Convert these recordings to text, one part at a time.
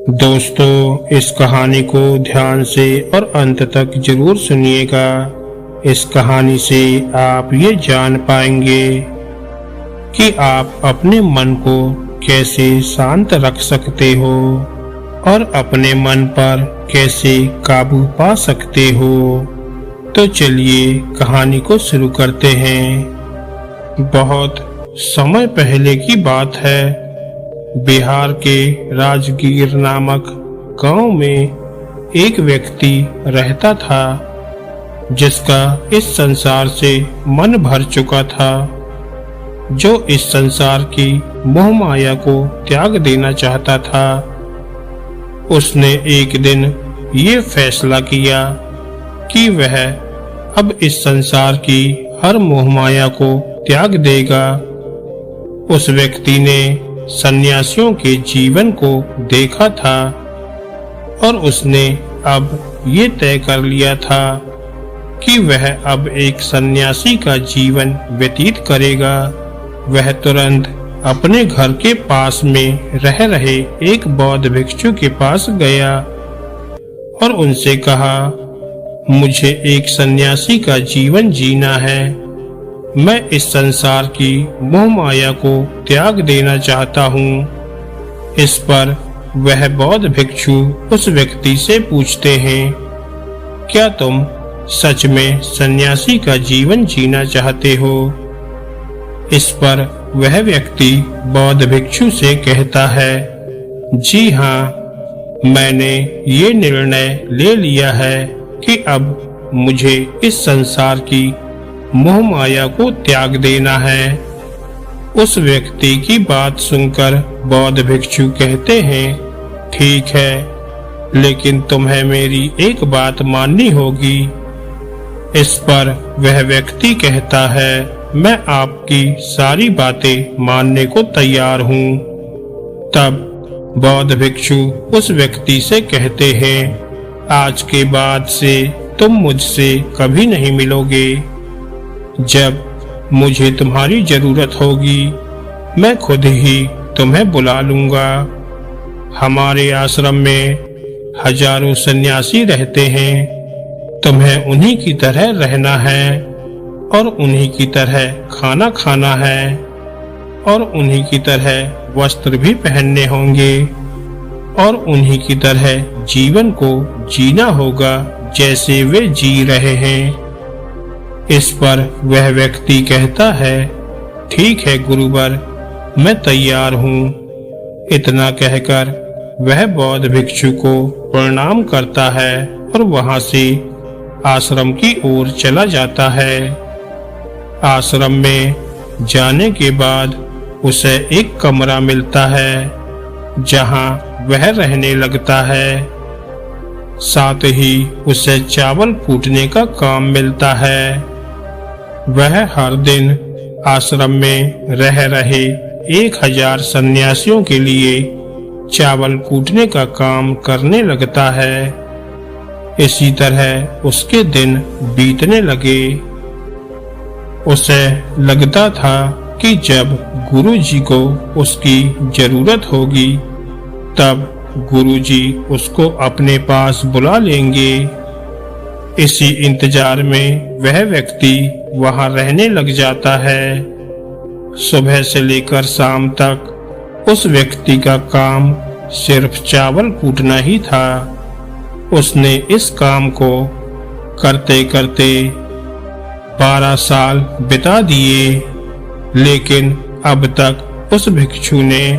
दोस्तों, इस कहानी को ध्यान से और अंत तक जरूर सुनिएगा। इस कहानी से आप ये जान पाएंगे कि आप अपने मन को कैसे शांत रख सकते हो और अपने मन पर कैसे काबू पा सकते हो। तो चलिए कहानी को शुरू करते हैं। बहुत समय पहले की बात है। बिहार के राजगीर नामक गांव में एक व्यक्ति रहता था जिसका इस संसार से मन भर चुका था, जो इस संसार की मोह माया को त्याग देना चाहता था। उसने एक दिन ये फैसला किया कि वह अब इस संसार की हर मोह माया को त्याग देगा। उस व्यक्ति ने सन्यासियों के जीवन को देखा था और उसने अब ये तय कर लिया था कि वह अब एक सन्यासी का जीवन व्यतीत करेगा। वह तुरंत अपने घर के पास में रह रहे एक बौद्ध भिक्षु के पास गया और उनसे कहा, मुझे एक सन्यासी का जीवन जीना है। मैं इस संसार की मोह माया को त्याग देना चाहता हूँ। इस पर वह बौद्ध भिक्षु उस व्यक्ति से पूछते हैं, क्या तुम सच में सन्यासी का जीवन जीना चाहते हो? इस पर वह व्यक्ति बौद्ध भिक्षु से कहता है, जी हाँ, मैंने ये निर्णय ले लिया है कि अब मुझे इस संसार की मोह माया को त्याग देना है। उस व्यक्ति की बात सुनकर बौद्ध भिक्षु कहते हैं, ठीक है, लेकिन तुम्हें मेरी एक बात माननी होगी। इस पर वह व्यक्ति कहता है, मैं आपकी सारी बातें मानने को तैयार हूँ। तब बौद्ध भिक्षु उस व्यक्ति से कहते हैं, आज के बाद से तुम मुझसे कभी नहीं मिलोगे। जब मुझे तुम्हारी जरूरत होगी मैं खुद ही तुम्हें बुला लूंगा। हमारे आश्रम में हजारों सन्यासी रहते हैं। तुम्हें उन्हीं की तरह रहना है और उन्हीं की तरह खाना खाना है और उन्हीं की तरह वस्त्र भी पहनने होंगे और उन्हीं की तरह जीवन को जीना होगा जैसे वे जी रहे हैं। इस पर वह व्यक्ति कहता है, ठीक है गुरुवर, मैं तैयार हूँ। इतना कहकर वह बौद्ध भिक्षु को प्रणाम करता है और वहां से आश्रम की ओर चला जाता है। आश्रम में जाने के बाद उसे एक कमरा मिलता है जहां वह रहने लगता है। साथ ही उसे चावल कूटने का काम मिलता है। वह हर दिन आश्रम में रह रहे 1000 सन्यासियों के लिए चावल कूटने का काम करने लगता है। इसी तरह उसके दिन बीतने लगे। उसे लगता था कि जब गुरुजी को उसकी जरूरत होगी तब गुरुजी उसको अपने पास बुला लेंगे। इसी इंतजार में वह व्यक्ति वहां रहने लग जाता है। सुबह से लेकर शाम तक उस व्यक्ति का काम सिर्फ चावल कूटना ही था। उसने इस काम को करते करते 12 साल बिता दिए, लेकिन अब तक उस भिक्षु ने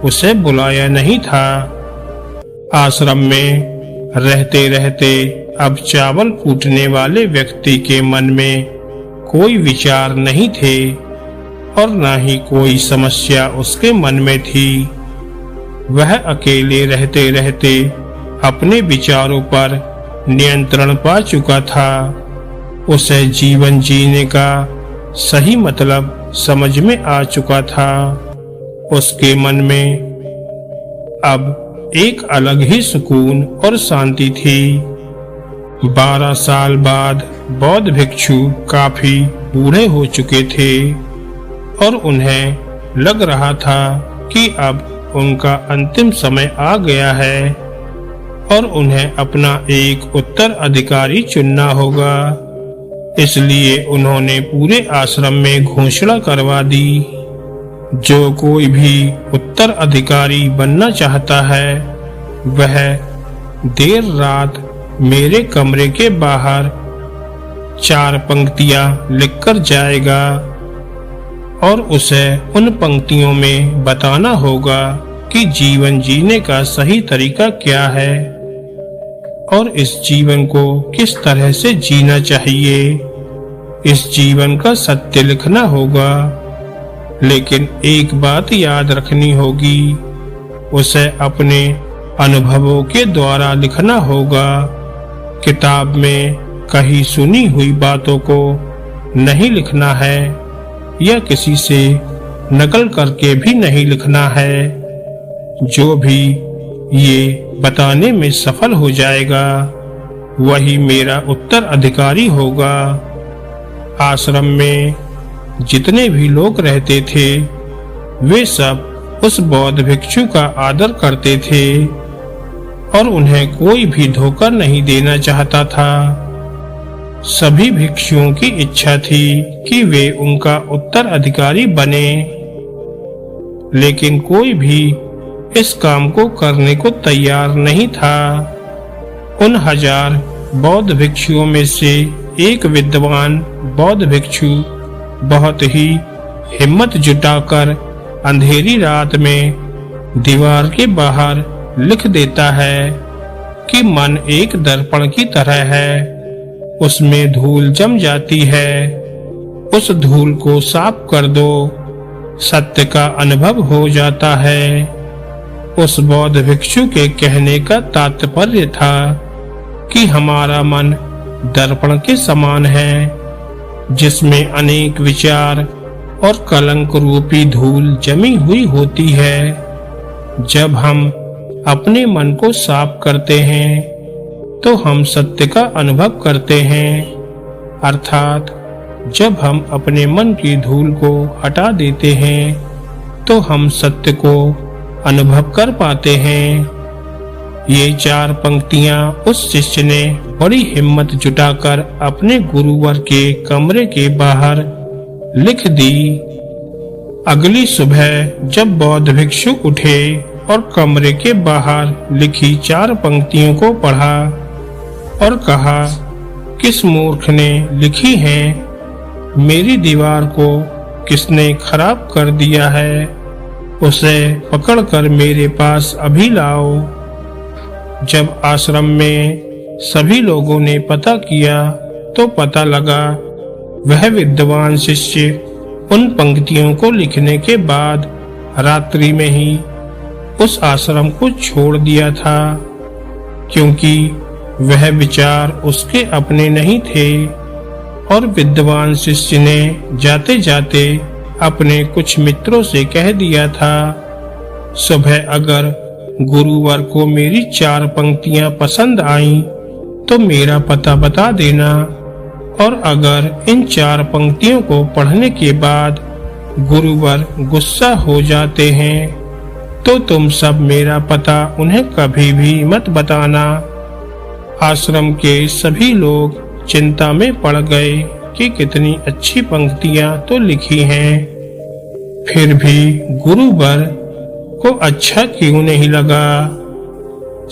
उसे बुलाया नहीं था। आश्रम में रहते रहते अब चावल कूटने वाले व्यक्ति के मन में कोई विचार नहीं थे और न ही कोई समस्या उसके मन में थी। वह अकेले रहते रहते अपने विचारों पर नियंत्रण पा चुका था। उसे जीवन जीने का सही मतलब समझ में आ चुका था। उसके मन में अब एक अलग ही सुकून और शांति थी। 12 साल बाद बौद्ध भिक्षु काफी बूढ़े हो चुके थे और उन्हें लग रहा था कि अब उनका अंतिम समय आ गया है और उन्हें अपना एक उत्तराधिकारी चुनना होगा। इसलिए उन्होंने पूरे आश्रम में घोषणा करवा दी, जो कोई भी उत्तराधिकारी बनना चाहता है वह देर रात मेरे कमरे के बाहर 4 पंक्तियां लिखकर जाएगा और उसे उन पंक्तियों में बताना होगा कि जीवन जीने का सही तरीका क्या है और इस जीवन को किस तरह से जीना चाहिए। इस जीवन का सत्य लिखना होगा, लेकिन एक बात याद रखनी होगी, उसे अपने अनुभवों के द्वारा लिखना होगा। किताब में कहीं सुनी हुई बातों को नहीं लिखना है या किसी से नकल करके भी नहीं लिखना है। जो भी ये बताने में सफल हो जाएगा वही मेरा उत्तराधिकारी होगा। आश्रम में जितने भी लोग रहते थे वे सब उस बौद्ध भिक्षु का आदर करते थे और उन्हें कोई भी धोखा नहीं देना चाहता था। सभी भिक्षुओं की इच्छा थी कि वे उनका उत्तराधिकारी बने, लेकिन कोई भी इस काम को करने को तैयार नहीं था। उन 1000 बौद्ध भिक्षुओं में से एक विद्वान बौद्ध भिक्षु बहुत ही हिम्मत जुटाकर अंधेरी रात में दीवार के बाहर लिख देता है कि मन एक दर्पण की तरह है, उसमें धूल जम जाती है, उस धूल को साफ कर दो, सत्य का अनुभव हो जाता है। उस बौद्ध भिक्षु के कहने का तात्पर्य था कि हमारा मन दर्पण के समान है, जिसमें अनेक विचार और कलंक रूपी धूल जमी हुई होती है। जब हम अपने मन को साफ करते हैं तो हम सत्य का अनुभव करते हैं, अर्थात जब हम अपने मन की धूल को हटा देते हैं तो हम सत्य को अनुभव कर पाते हैं। ये 4 पंक्तियां उस शिष्य ने बड़ी हिम्मत जुटाकर अपने गुरुवर के कमरे के बाहर लिख दी। अगली सुबह जब बौद्ध भिक्षु उठे और कमरे के बाहर लिखी 4 पंक्तियों को पढ़ा और कहा, किस मूर्ख ने लिखी हैं, मेरी दीवार को किसने खराब कर दिया है, उसे पकड़कर मेरे पास अभी लाओ। जब आश्रम में सभी लोगों ने पता किया तो पता लगा वह विद्वान शिष्य उन पंक्तियों को लिखने के बाद रात्रि में ही उस आश्रम को छोड़ दिया था, क्योंकि वह विचार उसके अपने नहीं थे और विद्वान शिष्य ने जाते जाते अपने कुछ मित्रों से कह दिया था, सुबह अगर गुरुवार को मेरी 4 पंक्तियां पसंद आईं तो मेरा पता बता देना, और अगर इन 4 पंक्तियों को पढ़ने के बाद गुरुवर गुस्सा हो जाते हैं तो तुम सब मेरा पता उन्हें कभी भी मत बताना। आश्रम के सभी लोग चिंता में पड़ गए कि कितनी अच्छी पंक्तियां तो लिखी हैं, फिर भी गुरुवर को अच्छा क्यों नहीं लगा।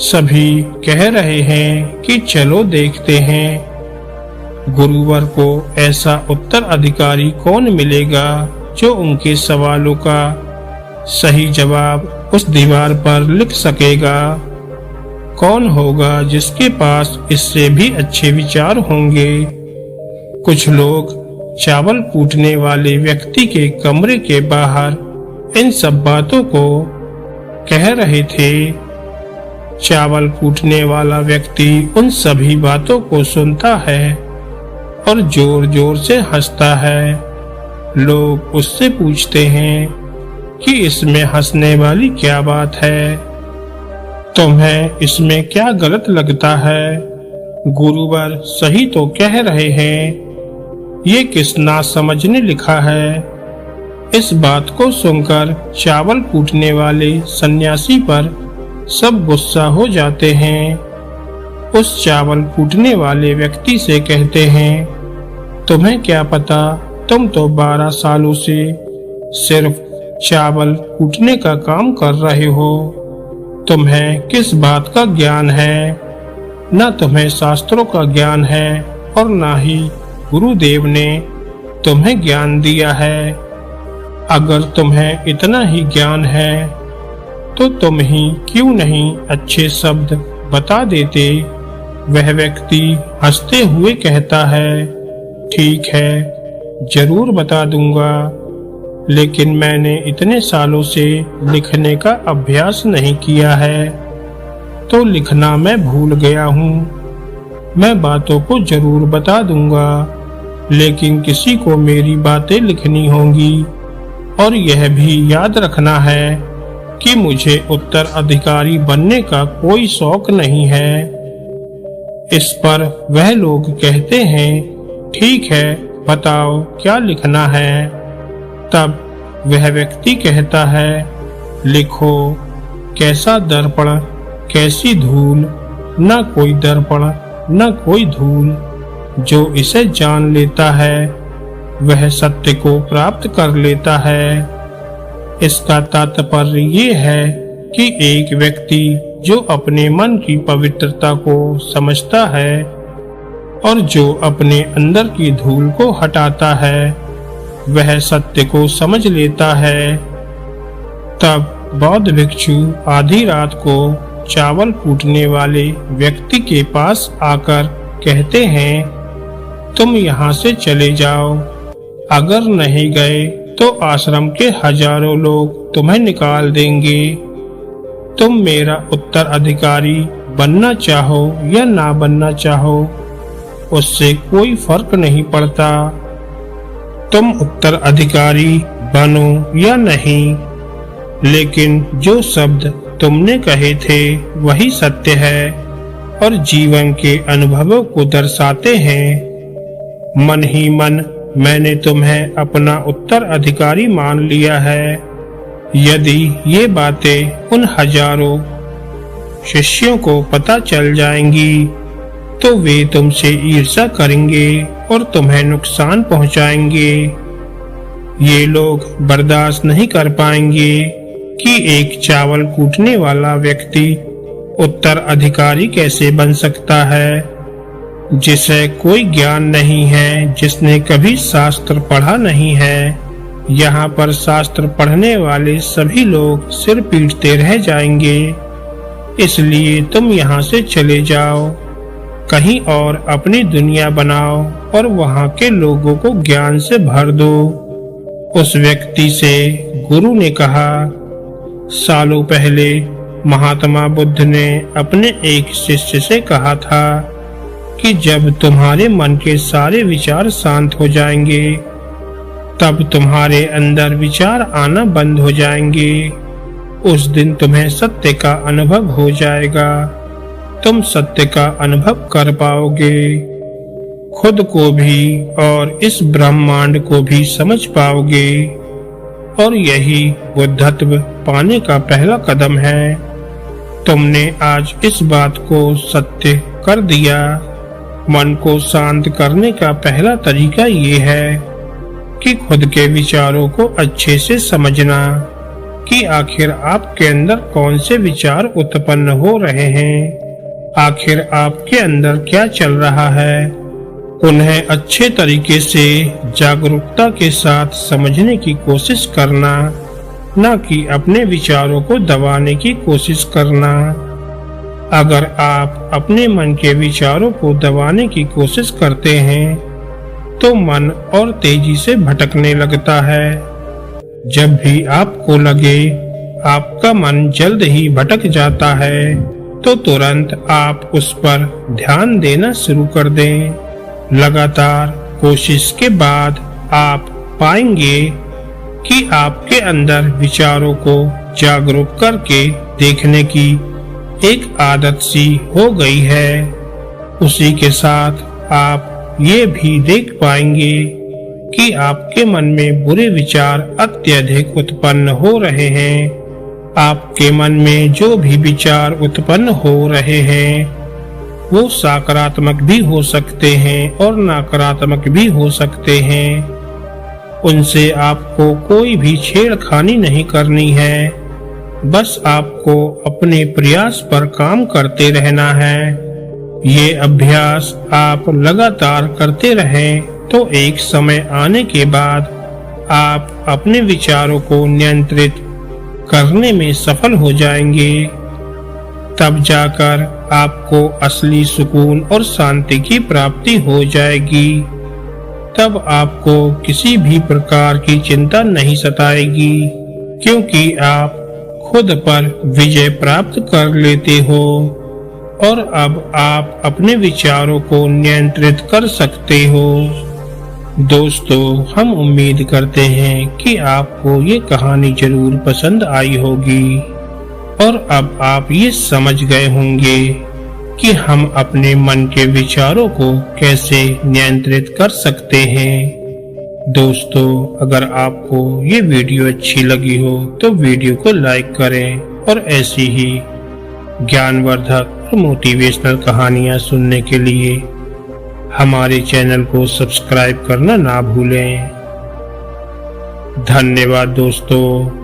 सभी कह रहे हैं कि चलो देखते हैं गुरुवर को ऐसा उत्तराधिकारी कौन मिलेगा जो उनके सवालों का सही जवाब उस दीवार पर लिख सकेगा। कौन होगा जिसके पास इससे भी अच्छे विचार होंगे। कुछ लोग चावल कूटने वाले व्यक्ति के कमरे के बाहर इन सब बातों को कह रहे थे। चावल कूटने वाला व्यक्ति उन सभी बातों को सुनता है और जोर जोर से हंसता है। लोग उससे पूछते हैं कि इसमें हंसने वाली क्या बात है, तुम्हें इसमें क्या गलत लगता है। गुरुवर सही तो कह रहे हैं, ये किस नासमझ ने लिखा है। इस बात को सुनकर चावल कूटने वाले सन्यासी पर सब गुस्सा हो जाते हैं। उस चावल कूटने वाले व्यक्ति से कहते हैं, तुम्हें क्या पता, तुम तो 12 सालों से सिर्फ चावल कूटने का काम कर रहे हो। तुम्हें किस बात का ज्ञान है? न तुम्हें शास्त्रों का ज्ञान है और न ही गुरुदेव ने तुम्हें ज्ञान दिया है। अगर तुम्हें इतना ही ज्ञान है तो तुम ही क्यों नहीं अच्छे शब्द बता देते। वह व्यक्ति हंसते हुए कहता है, ठीक है, जरूर बता दूंगा, लेकिन मैंने इतने सालों से लिखने का अभ्यास नहीं किया है, तो लिखना मैं भूल गया हूँ। मैं बातों को जरूर बता दूंगा, लेकिन किसी को मेरी बातें लिखनी होंगी और यह भी याद रखना है कि मुझे उत्तराधिकारी बनने का कोई शौक नहीं है। इस पर वह लोग कहते हैं, ठीक है, बताओ क्या लिखना है। तब वह व्यक्ति कहता है, लिखो, कैसा दर्पण कैसी धूल, न कोई दर्पण न कोई धूल, जो इसे जान लेता है वह सत्य को प्राप्त कर लेता है। इसका तात्पर्य ये है कि एक व्यक्ति जो अपने मन की पवित्रता को समझता है और जो अपने अंदर की धूल को हटाता है, वह सत्य को समझ लेता है। तब बौद्ध भिक्षु आधी रात को चावल कूटने वाले व्यक्ति के पास आकर कहते हैं, तुम यहाँ से चले जाओ, अगर नहीं गए तो आश्रम के हजारों लोग तुम्हें निकाल देंगे। तुम मेरा उत्तराधिकारी बनना चाहो या ना बनना चाहो, उससे कोई फर्क नहीं पड़ता। तुम उत्तराधिकारी बनो या नहीं, लेकिन जो शब्द तुमने कहे थे वही सत्य है और जीवन के अनुभवों को दर्शाते हैं। मन ही मन मैंने तुम्हें अपना उत्तराधिकारी मान लिया है। यदि ये बातें उन हजारों शिष्यों को पता चल जाएंगी तो वे तुमसे ईर्ष्या करेंगे और तुम्हें नुकसान पहुंचाएंगे। ये लोग बर्दाश्त नहीं कर पाएंगे कि एक चावल कूटने वाला व्यक्ति उत्तराधिकारी कैसे बन सकता है, जिसे कोई ज्ञान नहीं है, जिसने कभी शास्त्र पढ़ा नहीं है। यहाँ पर शास्त्र पढ़ने वाले सभी लोग सिर पीटते रह जाएंगे। इसलिए तुम यहाँ से चले जाओ, कहीं और अपनी दुनिया बनाओ और वहाँ के लोगों को ज्ञान से भर दो। उस व्यक्ति से गुरु ने कहा, सालों पहले महात्मा बुद्ध ने अपने एक शिष्य से कहा था कि जब तुम्हारे मन के सारे विचार शांत हो जाएंगे तब तुम्हारे अंदर विचार आना बंद हो जाएंगे। उस दिन तुम्हें सत्य का अनुभव हो जाएगा, तुम सत्य का अनुभव कर पाओगे, खुद को भी और इस ब्रह्मांड को भी समझ पाओगे। और यही बुद्धत्व पाने का पहला कदम है। तुमने आज इस बात को सत्य कर दिया। मन को शांत करने का पहला तरीका ये है कि खुद के विचारों को अच्छे से समझना कि आखिर आपके अंदर कौन से विचार उत्पन्न हो रहे हैं, आखिर आपके अंदर क्या चल रहा है। उन्हें अच्छे तरीके से जागरूकता के साथ समझने की कोशिश करना, न कि अपने विचारों को दबाने की कोशिश करना। अगर आप अपने मन के विचारों को दबाने की कोशिश करते हैं तो मन और तेजी से भटकने लगता है। जब भी आपको लगे आपका मन जल्द ही भटक जाता है तो तुरंत आप उस पर ध्यान देना शुरू कर दें। लगातार कोशिश के बाद आप पाएंगे कि आपके अंदर विचारों को जागरूक करके देखने की एक आदत सी हो गई है। उसी के साथ आप ये भी देख पाएंगे कि आपके मन में बुरे विचार अत्यधिक उत्पन्न हो रहे हैं। आपके मन में जो भी विचार उत्पन्न हो रहे हैं वो सकारात्मक भी हो सकते हैं और नकारात्मक भी हो सकते हैं। उनसे आपको कोई भी छेड़खानी नहीं करनी है। बस आपको अपने प्रयास पर काम करते रहना है। ये अभ्यास आप लगातार करते रहें तो एक समय आने के बाद आप अपने विचारों को नियंत्रित करने में सफल हो जाएंगे। तब जाकर आपको असली सुकून और शांति की प्राप्ति हो जाएगी। तब आपको किसी भी प्रकार की चिंता नहीं सताएगी, क्योंकि आप खुद पर विजय प्राप्त कर लेते हो और अब आप अपने विचारों को नियंत्रित कर सकते हो। दोस्तों, हम उम्मीद करते हैं कि आपको ये कहानी जरूर पसंद आई होगी और अब आप ये समझ गए होंगे कि हम अपने मन के विचारों को कैसे नियंत्रित कर सकते हैं। दोस्तों, अगर आपको ये वीडियो अच्छी लगी हो तो वीडियो को लाइक करें और ऐसी ही ज्ञानवर्धक और मोटिवेशनल कहानियाँ सुनने के लिए हमारे चैनल को सब्सक्राइब करना ना भूलें। धन्यवाद दोस्तों।